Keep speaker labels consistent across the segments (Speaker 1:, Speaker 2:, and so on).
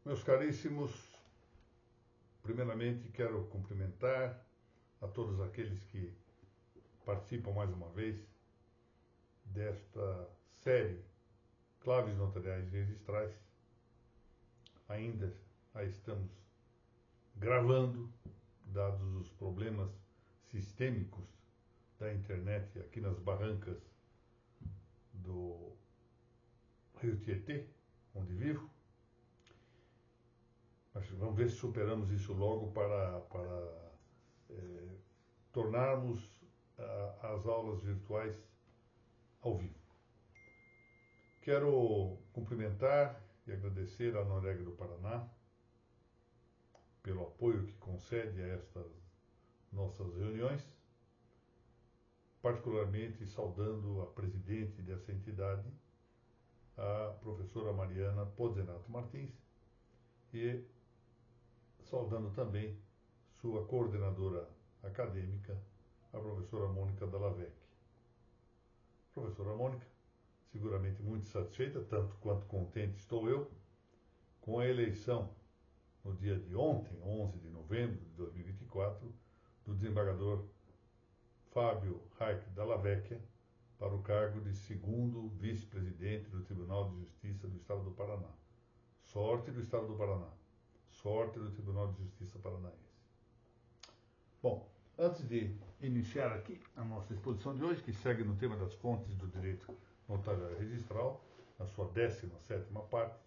Speaker 1: Meus caríssimos, primeiramente quero cumprimentar a todos aqueles que participam mais uma vez desta série Claves Notariais e Registrais. Ainda a estamos gravando, dados os problemas sistêmicos da internet aqui nas barrancas do Rio Tietê, onde vivo. Mas vamos ver se superamos isso logo para tornarmos as aulas virtuais ao vivo. Quero cumprimentar e agradecer à Noréga do Paraná pelo apoio que concede a estas nossas reuniões, particularmente saudando a presidente dessa entidade, a professora Mariana Pozzenato Martins, e saudando também sua coordenadora acadêmica, a professora Mônica Dallavec. Professora Mônica, seguramente muito satisfeita, tanto quanto contente estou eu, com a eleição, no dia de ontem, 11 de novembro de 2024, do desembargador Fábio Hayek Dalla Vecchia para o cargo de segundo vice-presidente do Tribunal de Justiça do Estado do Paraná. Sorte do Estado do Paraná. Sorte do Tribunal de Justiça paranaense. Bom, antes de iniciar aqui a nossa exposição de hoje, que segue no tema das fontes do direito notarial e registral, na sua 17ª parte,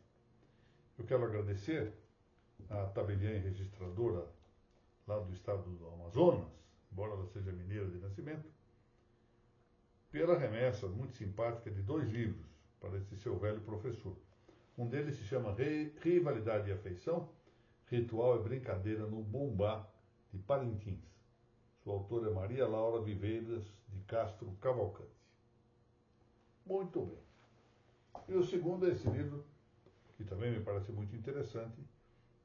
Speaker 1: eu quero agradecer à tabeliã registradora lá do estado do Amazonas, embora ela seja mineira de nascimento, pela remessa muito simpática de 2 livros para esse seu velho professor. Um deles se chama Rivalidade e Afeição, Ritual e Brincadeira no Bumbá de Parintins. Sua autora é Maria Laura Viveiras de Castro Cavalcante. Muito bem. E o segundo é esse livro, que também me parece muito interessante,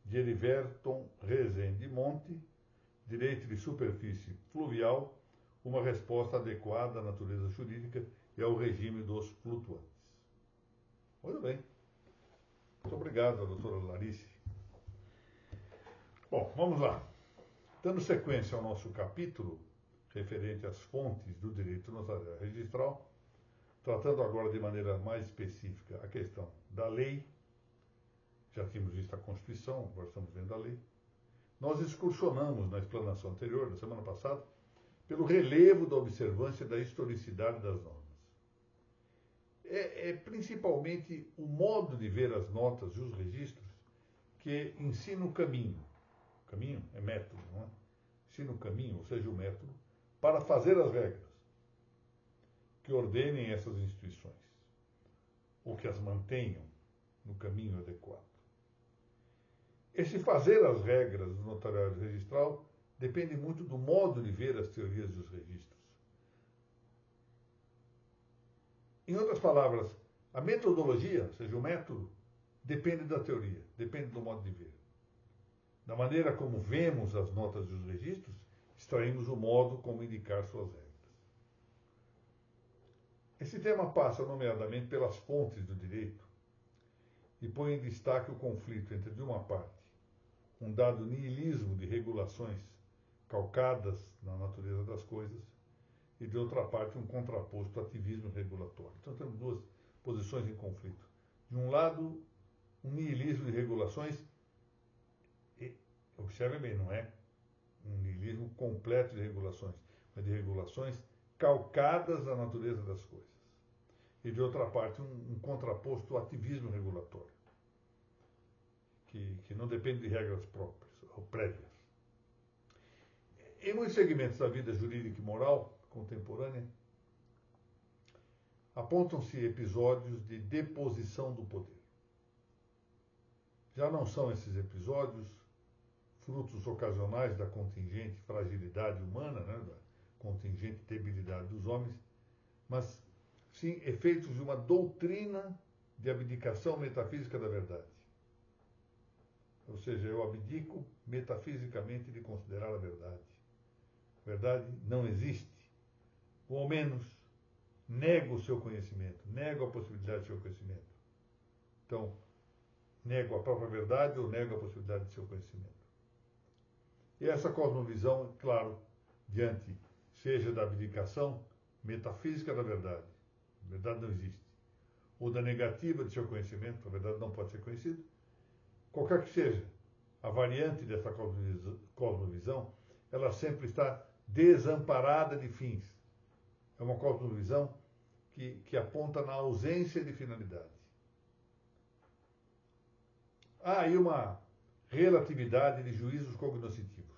Speaker 1: de Heriberton Rezende Monte, Direito de Superfície Fluvial, uma resposta adequada à natureza jurídica e ao regime dos flutuantes. Muito bem. Muito obrigado, doutora Larice. Bom, vamos lá. Dando sequência ao nosso capítulo referente às fontes do direito notarial e registral, tratando agora de maneira mais específica a questão da lei, já tínhamos visto a Constituição, agora estamos vendo a lei, nós excursionamos na explanação anterior, na semana passada, pelo relevo da observância da historicidade das normas. É principalmente o modo de ver as notas e os registros que ensina o caminho. Caminho é método, não é? Ensina o caminho, ou seja, o método, para fazer as regras que ordenem essas instituições, ou que as mantenham no caminho adequado. Esse fazer as regras do notariado e registral depende muito do modo de ver as teorias dos registros. Em outras palavras, a metodologia, ou seja, o método, depende da teoria, depende do modo de ver. Da maneira como vemos as notas e os registros, extraímos o modo como indicar suas regras. Esse tema passa, nomeadamente, pelas fontes do direito e põe em destaque o conflito entre, de uma parte, um dado niilismo de regulações calcadas na natureza das coisas e, de outra parte, um contraposto ativismo regulatório. Então, temos 2 posições em conflito. De um lado, um niilismo de regulações, e, observe bem, não é um niilismo completo de regulações, mas de regulações calcadas na natureza das coisas. E, de outra parte, um contraposto ativismo regulatório, que não depende de regras próprias ou prévias. Em muitos segmentos da vida jurídica e moral contemporânea, apontam-se episódios de deposição do poder. Já não são esses episódios frutos ocasionais da contingente fragilidade humana, né, da contingente debilidade dos homens, mas sim efeitos de uma doutrina de abdicação metafísica da verdade. Ou seja, eu abdico metafisicamente de considerar a verdade. A verdade não existe. Ou ao menos, nego o seu conhecimento, nego a possibilidade do seu conhecimento. Então, nego a própria verdade ou nego a possibilidade de seu conhecimento. E essa cosmovisão, claro, diante, seja da abdicação metafísica da verdade, a verdade não existe, ou da negativa de seu conhecimento, a verdade não pode ser conhecida, qualquer que seja a variante dessa cosmovisão, ela sempre está desamparada de fins. É uma cosmovisão que aponta na ausência de finalidade. Há aí uma relatividade de juízos cognoscitivos.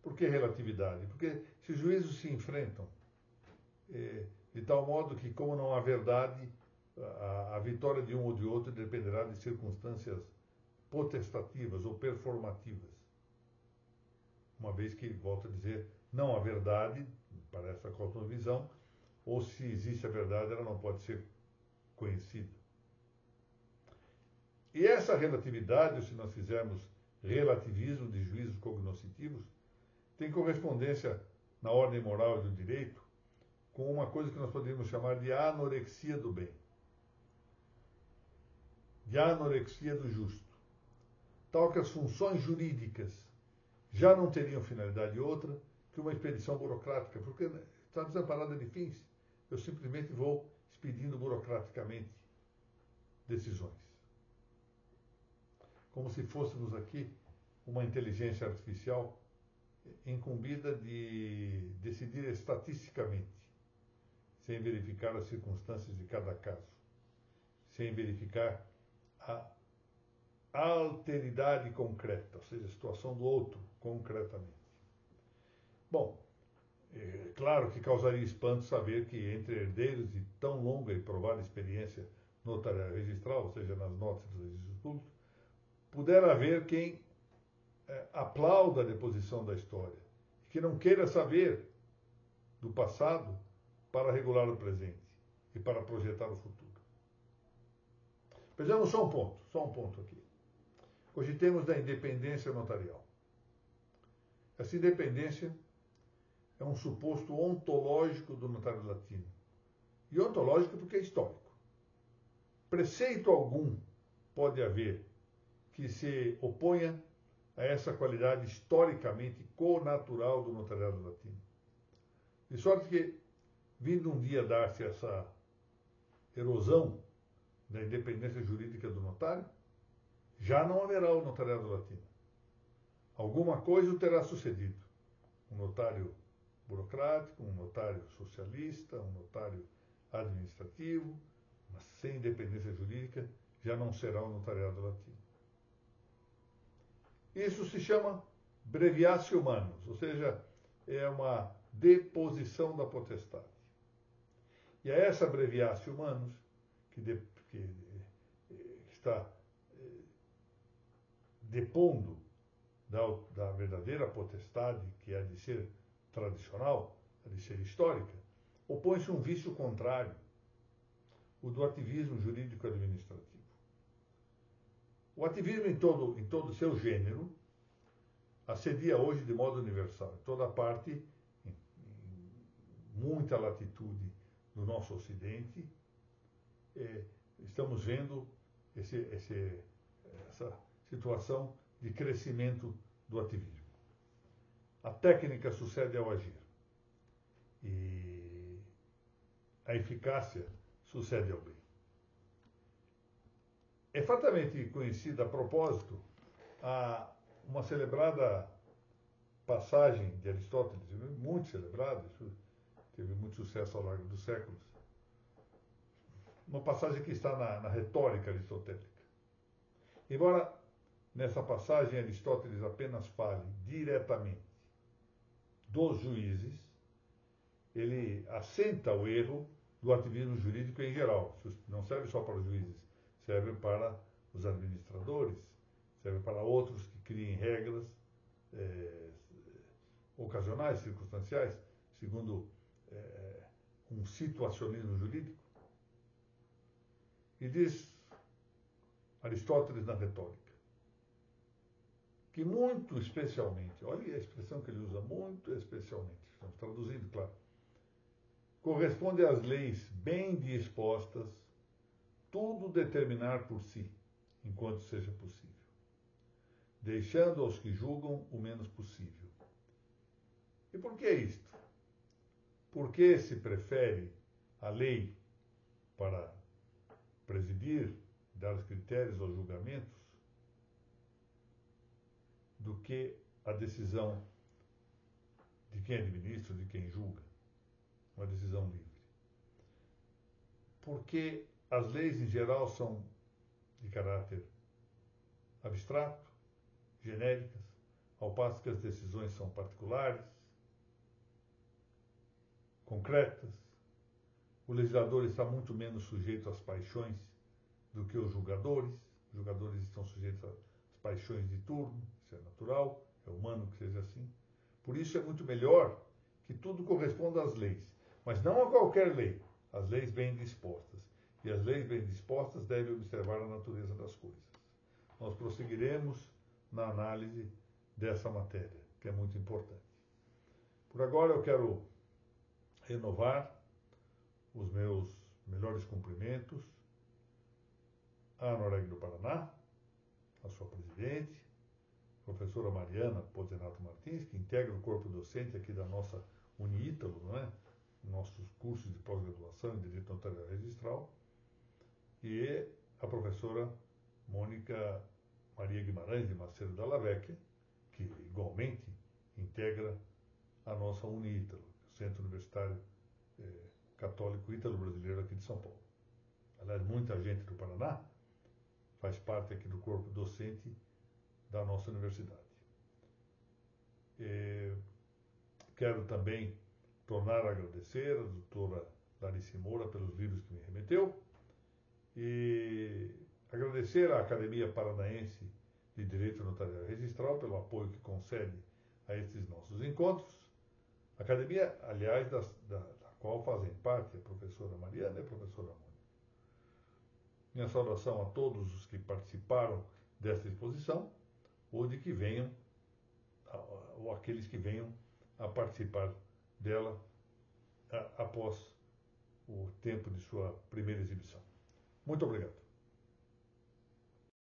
Speaker 1: Por que relatividade? Porque se os juízos se enfrentam de tal modo que, como não há verdade, a vitória de um ou de outro dependerá de circunstâncias potestativas ou performativas. Uma vez que, volto a dizer, não há verdade para essa cosmovisão, ou se existe a verdade, ela não pode ser conhecida. E essa relatividade, se nós fizermos relativismo de juízos cognoscitivos, tem correspondência na ordem moral e do direito com uma coisa que nós poderíamos chamar de anorexia do bem, de anorexia do justo. Tal que as funções jurídicas já não teriam finalidade outra que uma expedição burocrática, porque está desamparada de fins. Eu simplesmente vou expedindo burocraticamente decisões. Como se fôssemos aqui uma inteligência artificial incumbida de decidir estatisticamente, sem verificar as circunstâncias de cada caso, sem verificar a alteridade concreta, ou seja, a situação do outro concretamente. Bom, é claro que causaria espanto saber que entre herdeiros de tão longa e provada experiência notarial registral, ou seja, nas notas dos registros públicos, pudera haver quem aplauda a deposição da história, que não queira saber do passado para regular o presente e para projetar o futuro. Vejamos só um ponto aqui. Hoje temos da independência notarial. Essa independência é um suposto ontológico do notário latino. E ontológico porque é histórico. Preceito algum pode haver que se oponha a essa qualidade historicamente connatural do notariado latino. De sorte que, vindo um dia dar-se essa erosão da independência jurídica do notário, já não haverá o notariado latino. Alguma coisa terá sucedido. Um notário burocrático, um notário socialista, um notário administrativo, mas sem independência jurídica, já não será o notariado latino. Isso se chama breviatio manus, ou seja, é uma deposição da potestade. E é essa breviatio manus que está depondo da verdadeira potestade, que é a de ser tradicional, a de ser histórica, opõe-se um vício contrário, o do ativismo jurídico-administrativo. O ativismo em todo o seu gênero assedia hoje de modo universal, em toda parte, em muita latitude no nosso Ocidente, estamos vendo essa situação de crescimento do ativismo. A técnica sucede ao agir e a eficácia sucede ao bem. É fatamente conhecida, a propósito, uma celebrada passagem de Aristóteles, muito celebrada, isso teve muito sucesso ao longo dos séculos, uma passagem que está na retórica aristotélica. Embora nessa passagem Aristóteles apenas fale diretamente dos juízes, ele assenta o erro do ativismo jurídico em geral. Isso não serve só para os juízes, serve para os administradores, serve para outros que criem regras ocasionais, circunstanciais, segundo um situacionismo jurídico. E diz Aristóteles na retórica, que muito especialmente, olha a expressão que ele usa, muito especialmente, estamos traduzindo, claro, corresponde às leis bem dispostas tudo determinar por si, enquanto seja possível, deixando aos que julgam o menos possível. E por que isto? Porque se prefere a lei para presidir, dar os critérios aos julgamentos, do que a decisão de quem administra, de quem julga, uma decisão livre. Porque as leis, em geral, são de caráter abstrato, genéricas, ao passo que as decisões são particulares, concretas. O legislador está muito menos sujeito às paixões do que os julgadores. Os julgadores estão sujeitos às paixões de turno, isso é natural, é humano que seja assim. Por isso é muito melhor que tudo corresponda às leis, mas não a qualquer lei. As leis bem dispostas. E as leis bem dispostas devem observar a natureza das coisas. Nós prosseguiremos na análise dessa matéria, que é muito importante. Por agora eu quero renovar os meus melhores cumprimentos à Noregg do Paraná, a sua presidente, professora Mariana Pozzenato Martins, que integra o corpo docente aqui da nossa Uniítalo, não é? Nossos cursos de pós-graduação em Direito Notarial Registral, e a professora Mônica Maria Guimarães de Macedo Dalla Vecchia, que igualmente integra a nossa Uniítalo, Centro Universitário Católico Ítalo-Brasileiro aqui de São Paulo. Aliás, muita gente do Paraná faz parte aqui do corpo docente da nossa universidade. Quero também tornar a agradecer a doutora Larice Moura pelos livros que me remeteu e agradecer à Academia Paranaense de Direito Notarial Registral pelo apoio que concede a estes nossos encontros. Academia, aliás, da qual fazem parte a professora Mariana e a professora Mônica. Minha saudação a todos os que participaram desta exposição, ou de que venham, ou aqueles que venham a participar dela após o tempo de sua primeira exibição. Muito obrigado.